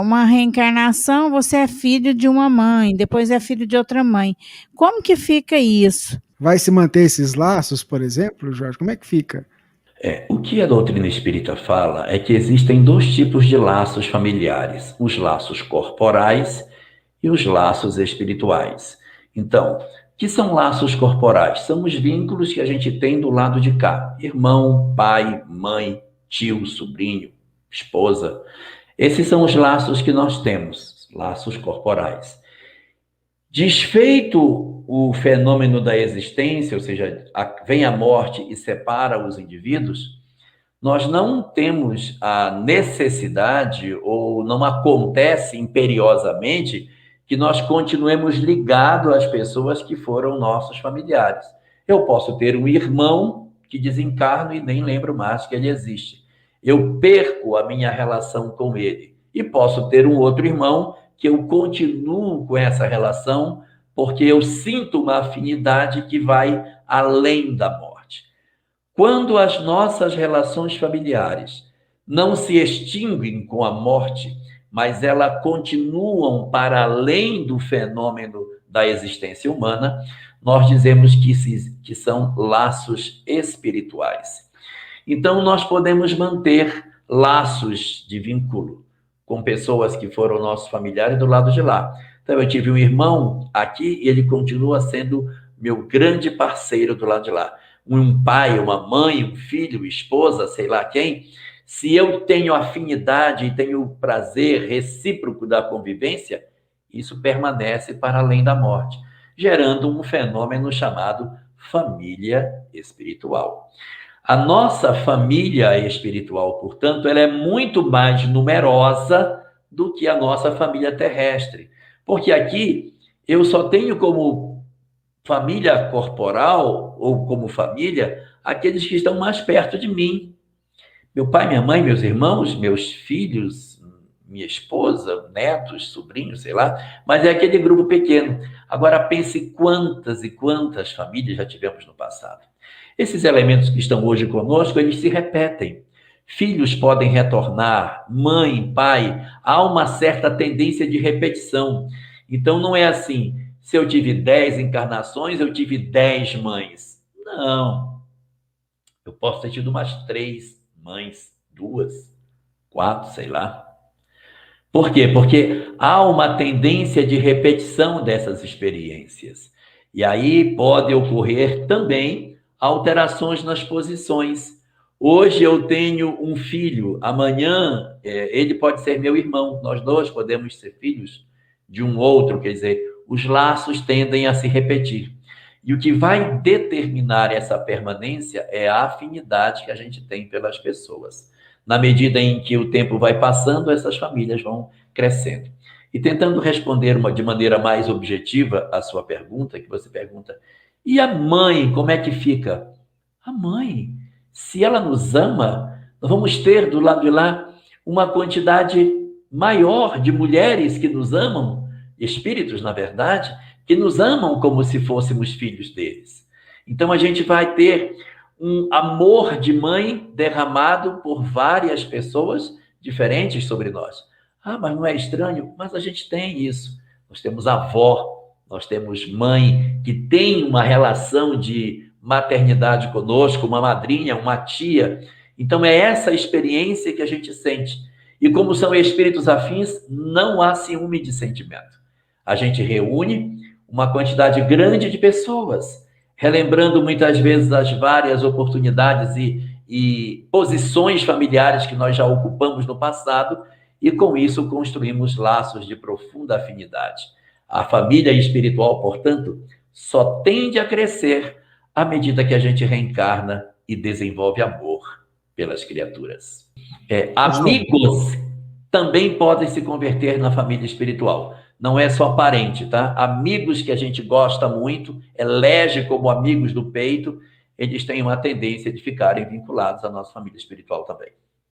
Uma reencarnação, você é filho de uma mãe, depois é filho de outra mãe. Como que fica isso? Vai se manter esses laços, por exemplo, Jorge? Como é que fica? O que a doutrina espírita fala é que existem dois tipos de laços familiares: os laços corporais e os laços espirituais. Então, que são laços corporais? São os vínculos que a gente tem do lado de cá: irmão, pai, mãe, tio, sobrinho, esposa. Esses são os laços que nós temos, laços corporais. Desfeito o fenômeno da existência, ou seja, vem a morte e separa os indivíduos, nós não temos a necessidade, ou não acontece imperiosamente, que nós continuemos ligados às pessoas que foram nossos familiares. Eu posso ter um irmão que desencarna e nem lembro mais que ele existe. Eu perco a minha relação com ele. E posso ter um outro irmão que eu continuo com essa relação, porque eu sinto uma afinidade que vai além da morte. Quando as nossas relações familiares não se extinguem com a morte, mas elas continuam para além do fenômeno da existência humana, nós dizemos que são laços espirituais. Então, nós podemos manter laços de vínculo com pessoas que foram nossos familiares do lado de lá. Então, eu tive um irmão aqui e ele continua sendo meu grande parceiro do lado de lá. Um pai, uma mãe, um filho, esposa, sei lá quem. Se eu tenho afinidade e tenho prazer recíproco da convivência, isso permanece para além da morte, gerando um fenômeno chamado família espiritual. A nossa família espiritual, portanto, ela é muito mais numerosa do que a nossa família terrestre. Porque aqui eu só tenho como família corporal ou como família aqueles que estão mais perto de mim. Meu pai, minha mãe, meus irmãos, meus filhos, minha esposa, netos, sobrinhos, sei lá, mas é aquele grupo pequeno. Agora pense quantas e quantas famílias já tivemos no passado. Esses elementos que estão hoje conosco, eles se repetem. Filhos podem retornar, mãe, pai, há uma certa tendência de repetição. Então não é assim, se eu tive 10 encarnações, eu tive 10 mães. Não. Eu posso ter tido umas 3 mães, 2, 4, sei lá. Por quê? Porque há uma tendência de repetição dessas experiências. E aí pode ocorrer também alterações nas posições. Hoje eu tenho um filho, amanhã ele pode ser meu irmão. Nós dois podemos ser filhos de um outro, quer dizer, os laços tendem a se repetir. E o que vai determinar essa permanência é a afinidade que a gente tem pelas pessoas. Na medida em que o tempo vai passando, essas famílias vão crescendo. E tentando responder de maneira mais objetiva a sua pergunta, que você pergunta, e a mãe, como é que fica? A mãe, se ela nos ama, nós vamos ter do lado de lá uma quantidade maior de mulheres que nos amam, espíritos, na verdade, que nos amam como se fôssemos filhos deles. Então a gente vai ter um amor de mãe derramado por várias pessoas diferentes sobre nós. Ah, mas não é estranho? Mas a gente tem isso. Nós temos avó, nós temos mãe que tem uma relação de maternidade conosco, uma madrinha, uma tia. Então é essa experiência que a gente sente. E como são espíritos afins, não há ciúme de sentimento. A gente reúne uma quantidade grande de pessoas, relembrando muitas vezes as várias oportunidades e posições familiares que nós já ocupamos no passado, e com isso construímos laços de profunda afinidade. A família espiritual, portanto, só tende a crescer à medida que a gente reencarna e desenvolve amor pelas criaturas. Amigos também podem se converter na família espiritual. Não é só parente, tá? Amigos que a gente gosta muito, elege como amigos do peito, eles têm uma tendência de ficarem vinculados à nossa família espiritual também.